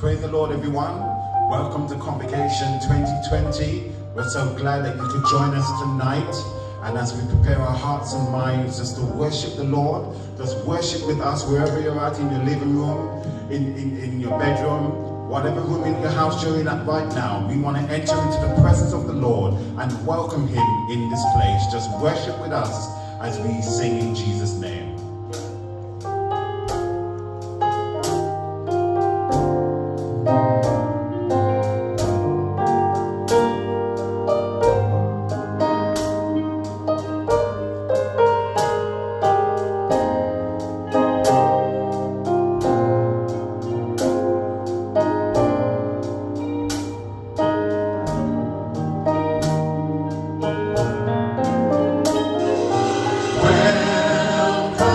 Praise the Lord, everyone. Welcome to Convocation 2020. We're so glad that you could join us tonight. And as we prepare our hearts and minds just to worship the Lord, just worship with us wherever you're at, in your living room, in your bedroom, whatever room in your house you're in at right now. We want to enter into the presence of the Lord and welcome Him in this place. Just worship with us as we sing in Jesus' name. Welcome.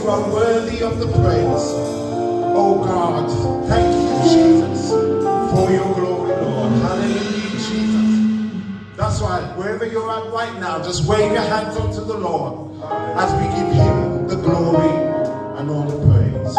you are worthy of the praise. Oh God, thank you, Jesus, for your glory, Lord. Hallelujah, Jesus. That's right. Wherever you're at right now, just wave your hands unto the Lord as we give him the glory and all the praise.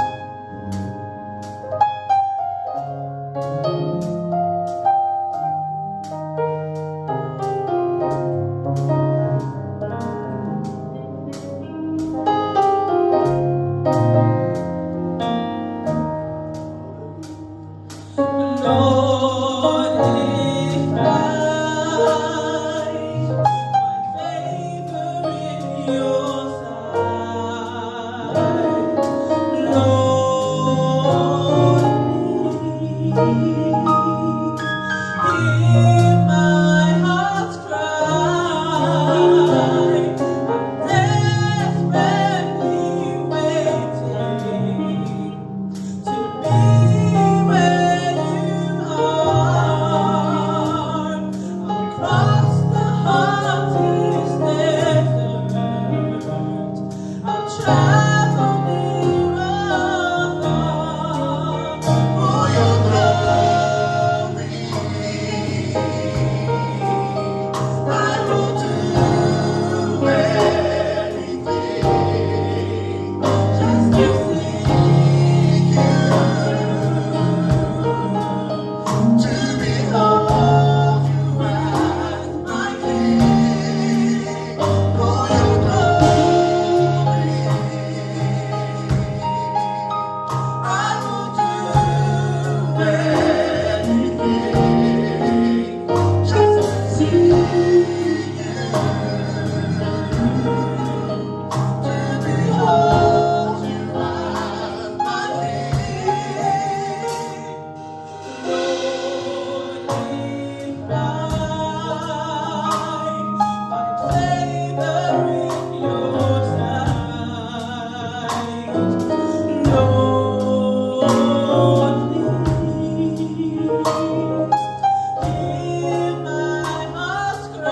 In my heart's cry.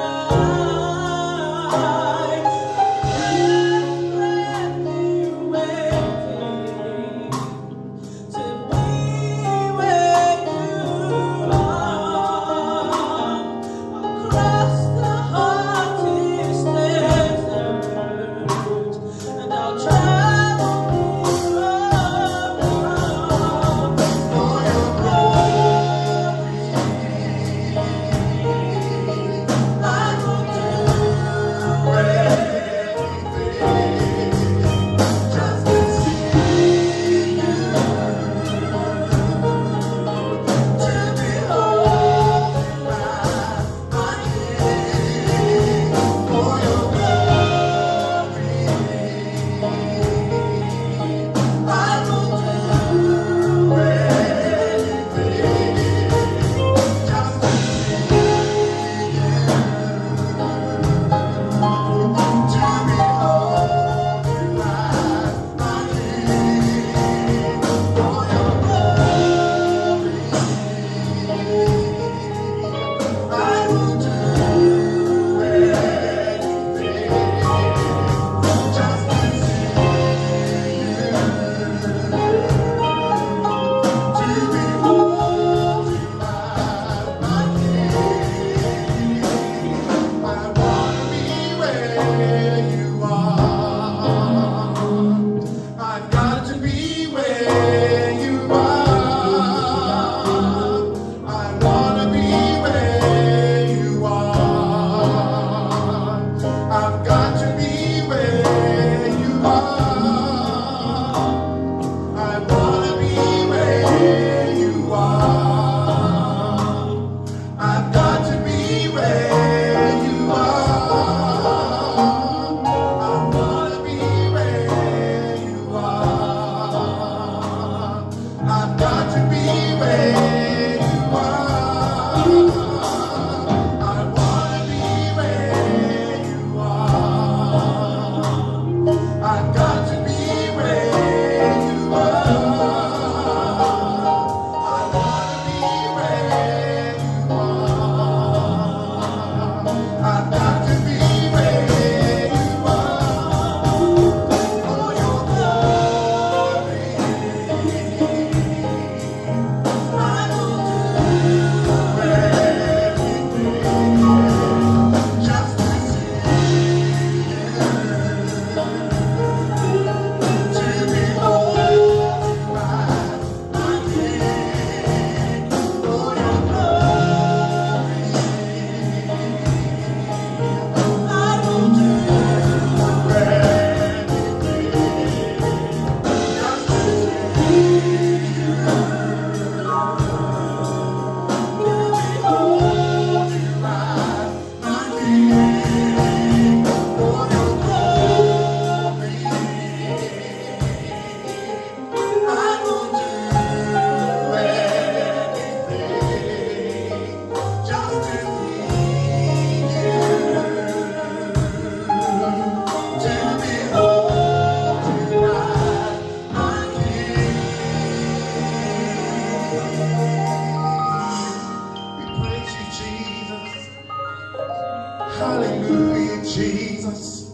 Hallelujah, Jesus.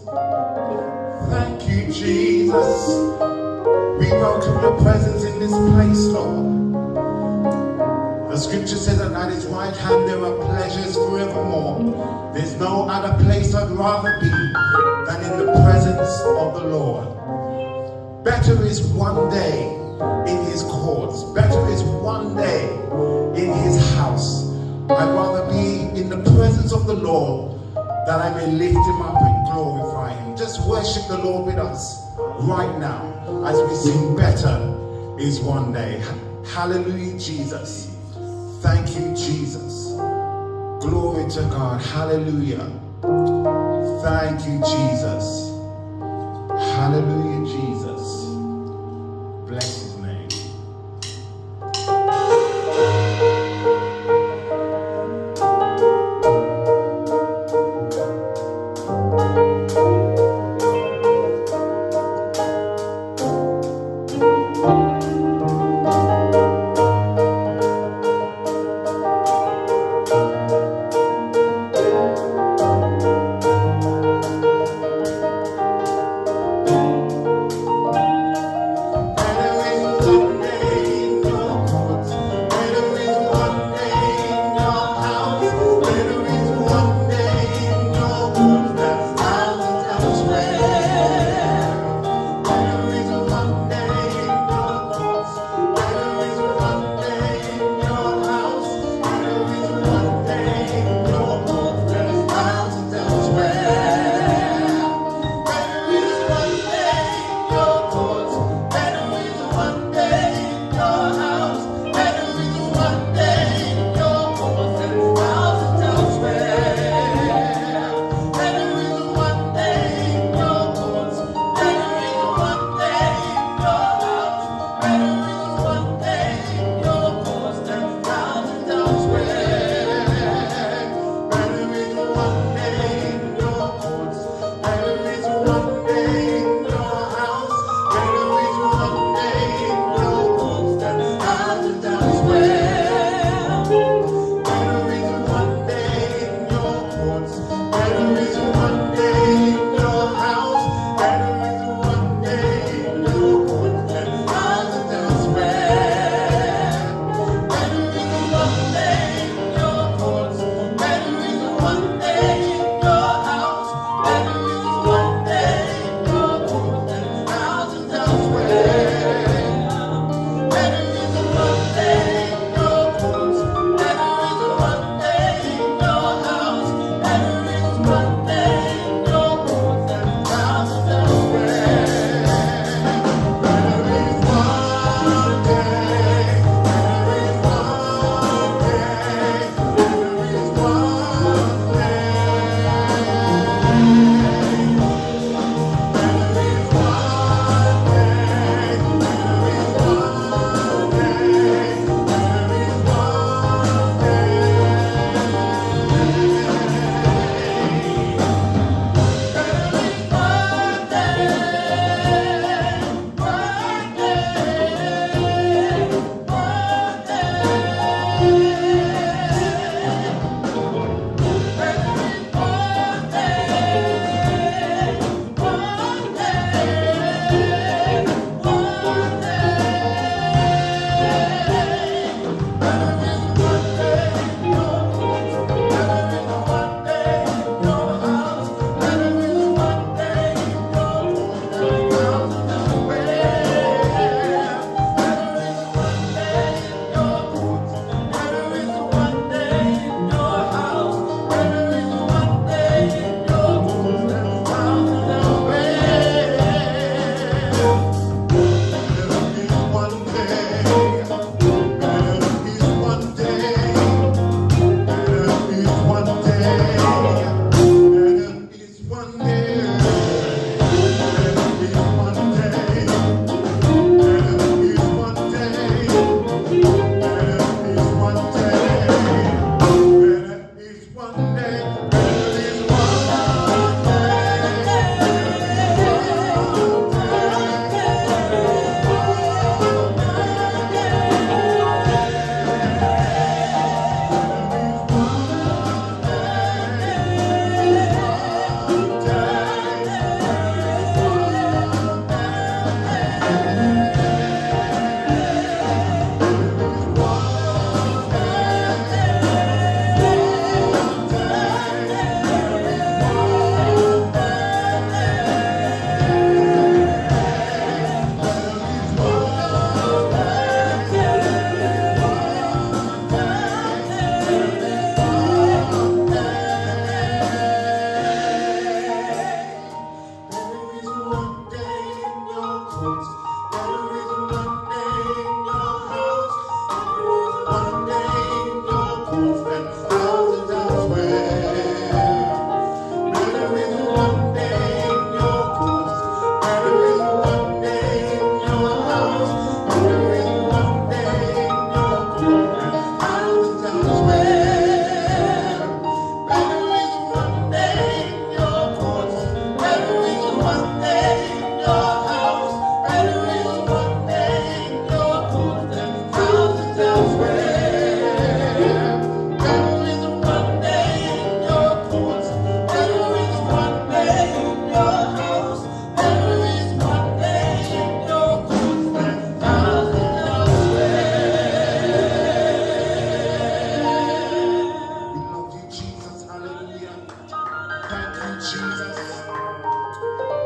Thank you, Jesus. We welcome your presence in this place, Lord. The scripture says that at his right hand there are pleasures forevermore. There's no other place I'd rather be than in the presence of the Lord. Better is one day in his courts. Better is one day in his house. I'd rather be in the presence of the Lord that I may lift him up and glorify him. Just worship the Lord with us right now as we sing better is one day. Hallelujah, Jesus. Thank you, Jesus. Glory to God. Hallelujah. Thank you, Jesus. Hallelujah, Jesus. Bless his name. Better is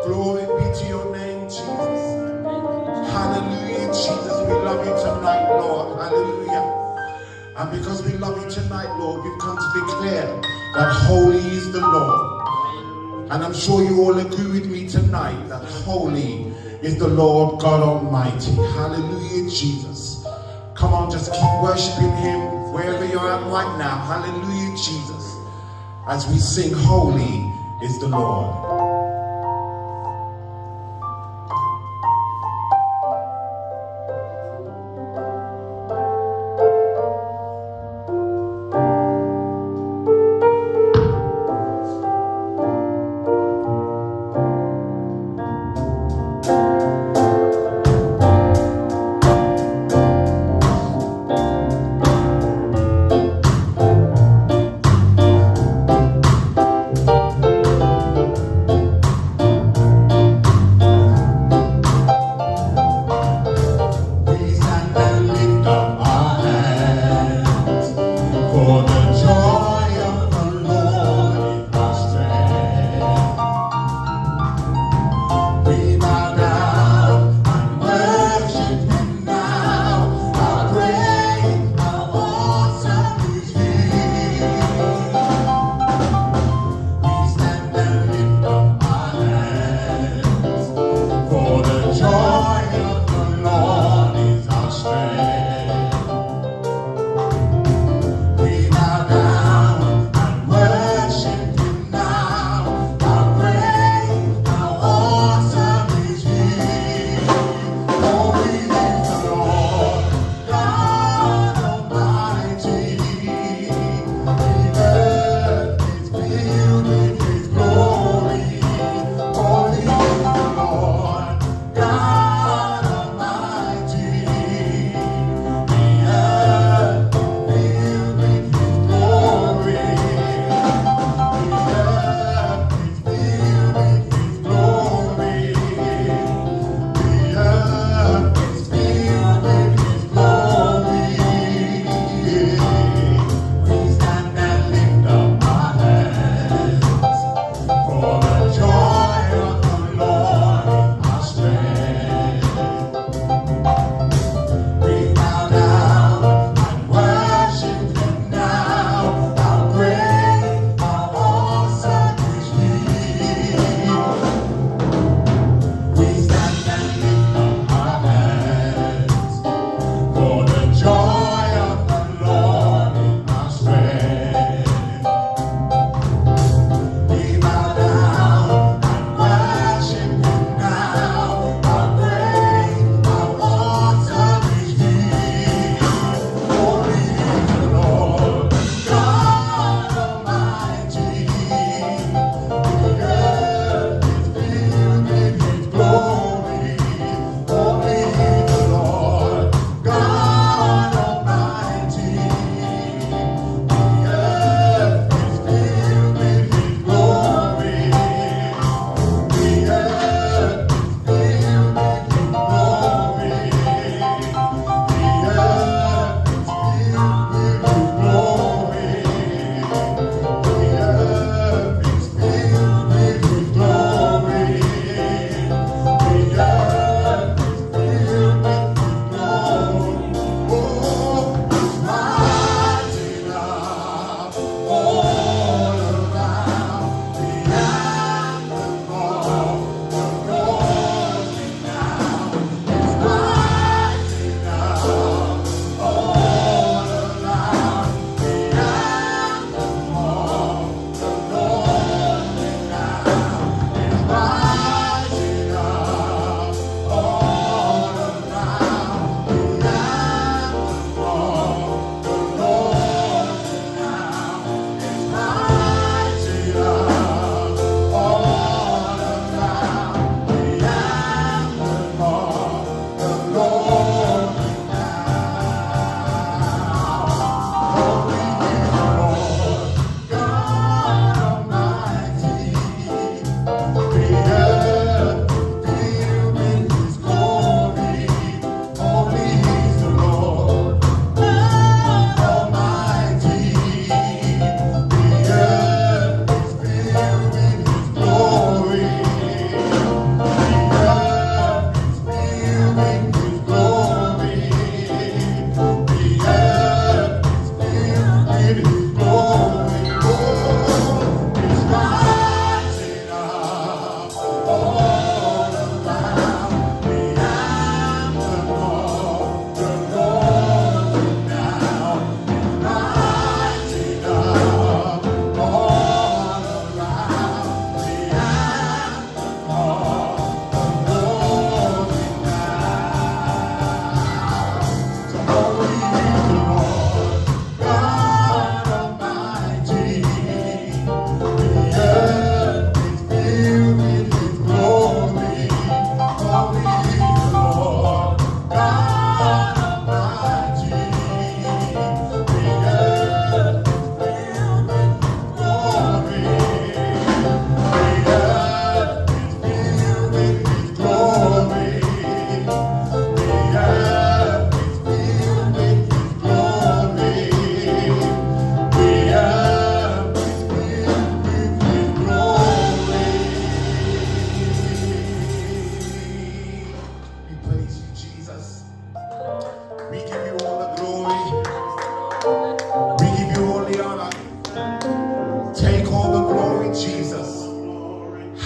Glory be to your name, Jesus. Hallelujah, Jesus. We love you tonight, Lord. Hallelujah. And because we love you tonight, Lord, we've come to declare that holy is the Lord. And I'm sure you all agree with me tonight that holy is the Lord God Almighty. Hallelujah, Jesus. Come on, just keep worshiping him wherever you're at right now. Hallelujah, Jesus. As we sing, holy is the Lord.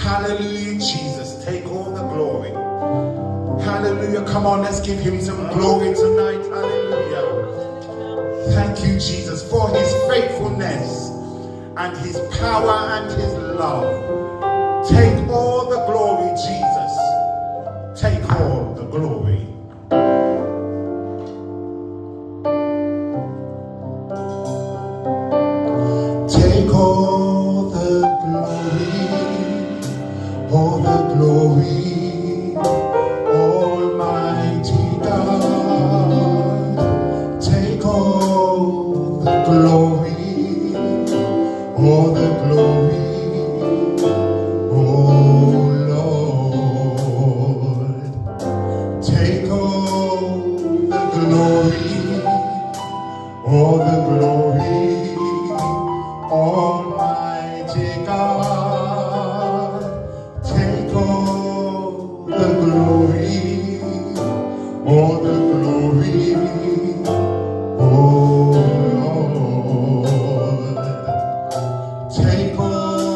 Hallelujah, Jesus. Take all the glory. Hallelujah. Come on, let's give him some glory tonight. Hallelujah. Thank you, Jesus, for his faithfulness and his power and his love. Take all the glory, Jesus. Take all the glory. Take all the glory, all the glory, Almighty God. Take all the glory, all the glory, oh Lord. Take all the glory, all the glory, Almighty God. Take all the glory, all the glory, oh Lord. Take all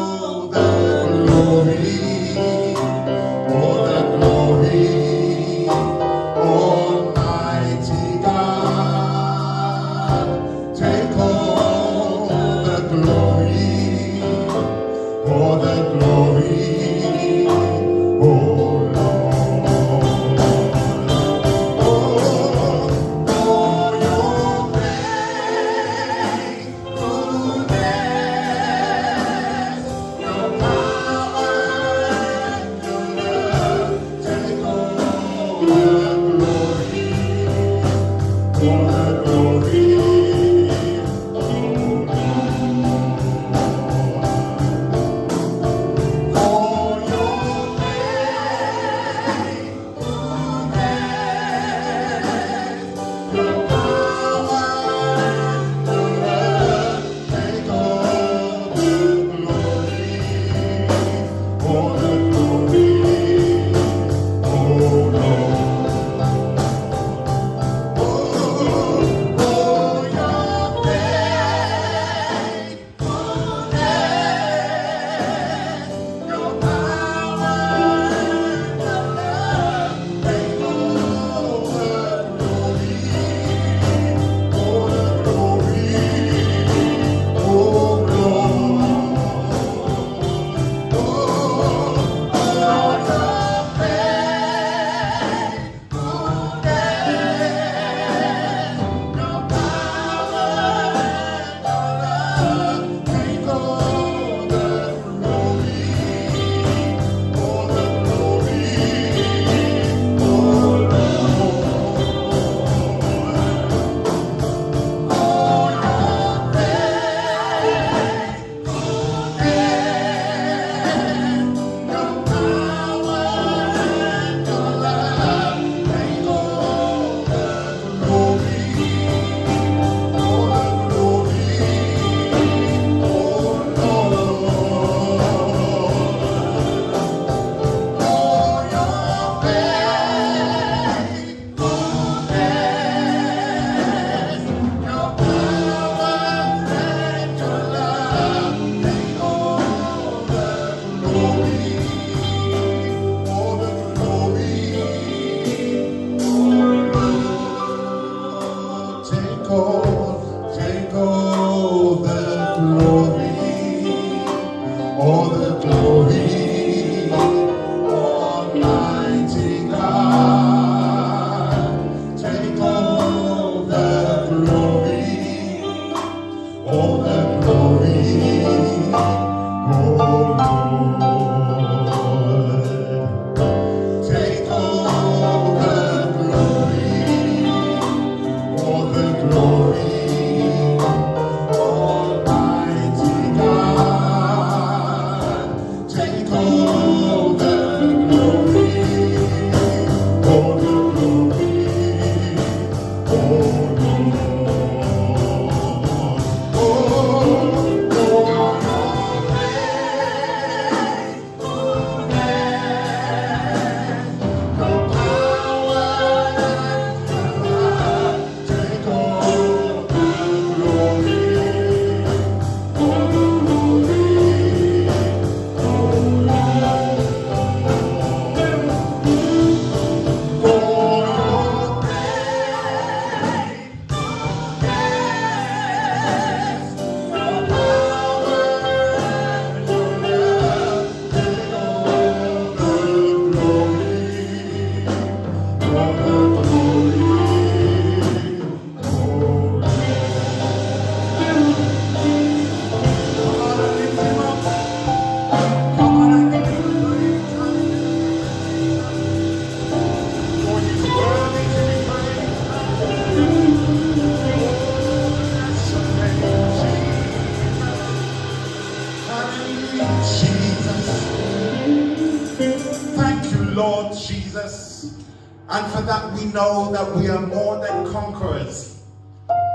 Lord Jesus. And for that we know that we are more than conquerors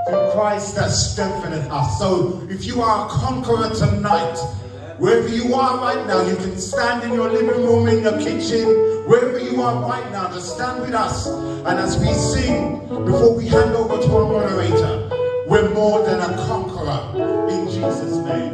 through Christ that strengtheneth us. So if you are a conqueror tonight, wherever you are right now, you can stand in your living room, in your kitchen, wherever you are right now, just stand with us. And as we sing, before we hand over to our moderator, we're more than a conqueror in Jesus' name.